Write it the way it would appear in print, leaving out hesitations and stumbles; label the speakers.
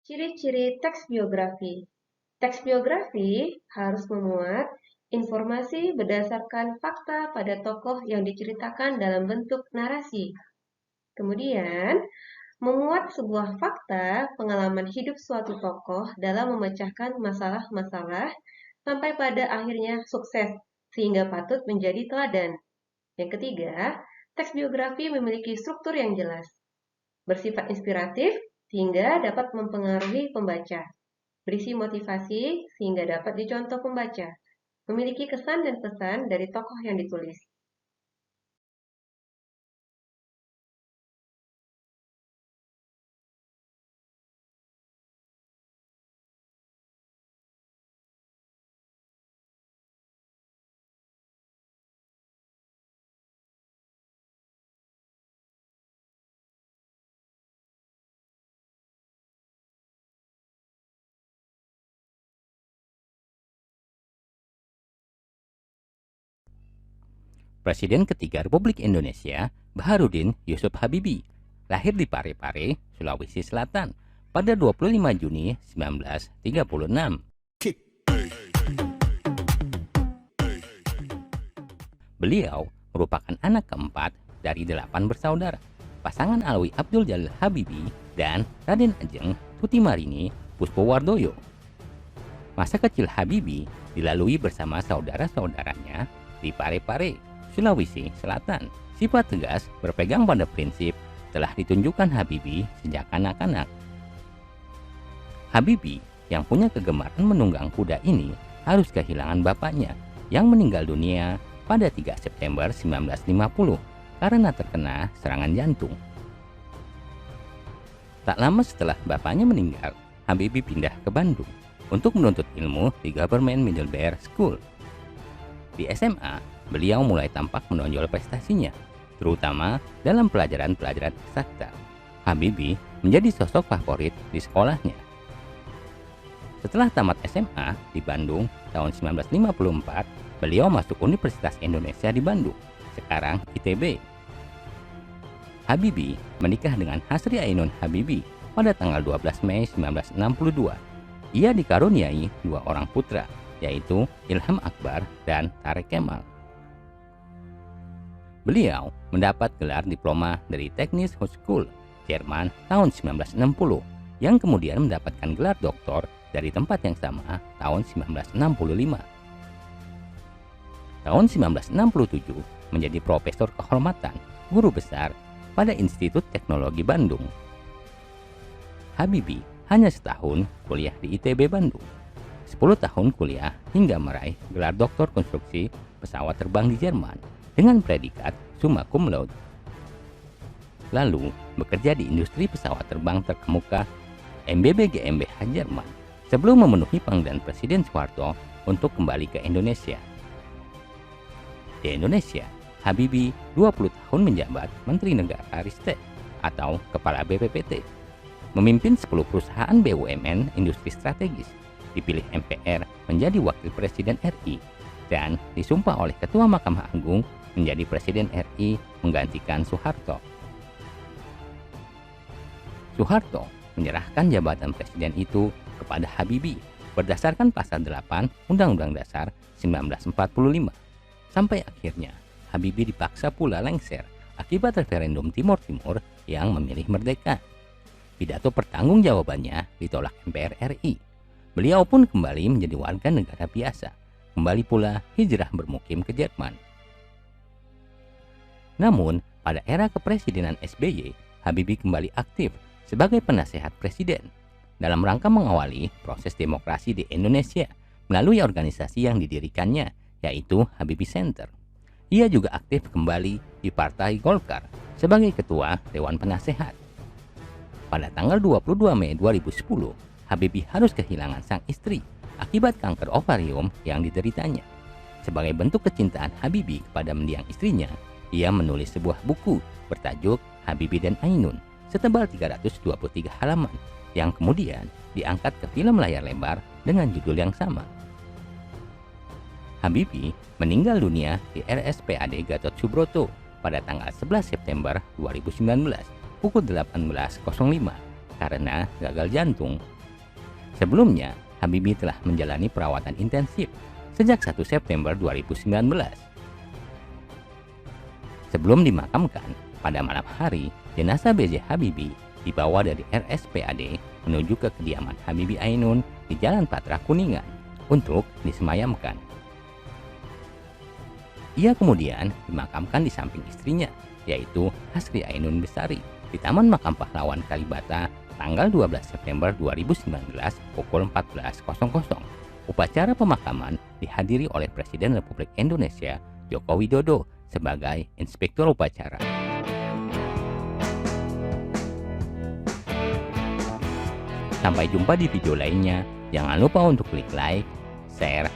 Speaker 1: Ciri-ciri teks biografi. Teks biografi harus memuat informasi berdasarkan fakta pada tokoh yang diceritakan dalam bentuk narasi. Kemudian, memuat sebuah fakta pengalaman hidup suatu tokoh dalam memecahkan masalah-masalah sampai pada akhirnya sukses sehingga patut menjadi teladan. Yang ketiga, teks biografi memiliki struktur yang jelas, bersifat inspiratif sehingga dapat mempengaruhi pembaca, berisi motivasi sehingga dapat dicontoh pembaca, memiliki kesan dan pesan dari tokoh yang ditulis.
Speaker 2: Presiden ketiga Republik Indonesia, Baharudin Yusuf Habibie, lahir di Parepare, Sulawesi Selatan pada 25 Juni 1936. Beliau merupakan anak keempat dari 8 bersaudara, pasangan Alwi Abdul Jalil Habibie dan Raden Ajeng Tuti Marini Puspowardoyo. Masa kecil Habibie dilalui bersama saudara-saudaranya di Parepare, Sulawesi Selatan. Sifat tegas berpegang pada prinsip telah ditunjukkan Habibie sejak kanak-kanak. Habibie yang punya kegemaran menunggang kuda ini harus kehilangan bapaknya yang meninggal dunia pada 3 September 1950 karena terkena serangan jantung. Tak lama setelah bapaknya meninggal, Habibie pindah ke Bandung untuk menuntut ilmu di Government Middlebury School. Di SMA, beliau mulai tampak menonjol prestasinya, terutama dalam pelajaran-pelajaran eksakta. Habibie menjadi sosok favorit di sekolahnya. Setelah tamat SMA di Bandung tahun 1954, beliau masuk Universitas Indonesia di Bandung, sekarang ITB. Habibie menikah dengan Hasri Ainun Habibie pada tanggal 12 Mei 1962. Ia dikaruniai 2 orang putra, yaitu Ilham Akbar dan Tareq Kemal. Beliau mendapat gelar diploma dari Technische Hochschule Jerman tahun 1960, yang kemudian mendapatkan gelar doktor dari tempat yang sama tahun 1965. Tahun 1967 menjadi profesor kehormatan, guru besar pada Institut Teknologi Bandung. Habibie hanya setahun kuliah di ITB Bandung, 10 tahun kuliah hingga meraih gelar doktor konstruksi pesawat terbang di Jerman dengan predikat summa cum laude. Lalu bekerja di industri pesawat terbang terkemuka MBB GmbH Jerman sebelum memenuhi panggilan Presiden Soeharto untuk kembali ke Indonesia. Di Indonesia, Habibie 20 tahun menjabat Menteri Negara Ristek atau Kepala BPPT, memimpin 10 perusahaan BUMN industri strategis, dipilih MPR menjadi Wakil Presiden RI, dan disumpah oleh Ketua Mahkamah Agung menjadi Presiden RI menggantikan Soeharto. Soeharto menyerahkan jabatan presiden itu kepada Habibie berdasarkan pasal 8 Undang-Undang Dasar 1945. Sampai akhirnya Habibie dipaksa pula lengser akibat referendum Timur Timur yang memilih merdeka. Pidato pertanggungjawabannya ditolak MPR RI. Beliau pun kembali menjadi warga negara biasa, kembali pula hijrah bermukim ke Jerman. Namun, pada era kepresidenan SBY, Habibie kembali aktif sebagai penasehat presiden dalam rangka mengawali proses demokrasi di Indonesia melalui organisasi yang didirikannya, yaitu Habibie Center. Ia juga aktif kembali di Partai Golkar sebagai ketua Dewan Penasehat. Pada tanggal 22 Mei 2010, Habibie harus kehilangan sang istri akibat kanker ovarium yang dideritanya. Sebagai bentuk kecintaan Habibie kepada mendiang istrinya, ia menulis sebuah buku bertajuk Habibie dan Ainun setebal 323 halaman yang kemudian diangkat ke film layar lebar dengan judul yang sama. Habibie meninggal dunia di RSPAD Gatot Subroto pada tanggal 11 September 2019 pukul 18.05 karena gagal jantung Sebelumnya, Habibie telah menjalani perawatan intensif sejak 1 September 2019. Sebelum dimakamkan, pada malam hari, jenazah B.J. Habibie dibawa dari RSPAD menuju ke kediaman Habibie Ainun di Jalan Patra Kuningan untuk disemayamkan. Ia kemudian dimakamkan di samping istrinya, yaitu Hasri Ainun Besari, di Taman Makam Pahlawan Kalibata tanggal 12 September 2019 pukul 14.00. Upacara pemakaman dihadiri oleh Presiden Republik Indonesia Joko Widodo sebagai inspektur upacara. Sampai jumpa di video lainnya. Jangan lupa untuk klik like, share,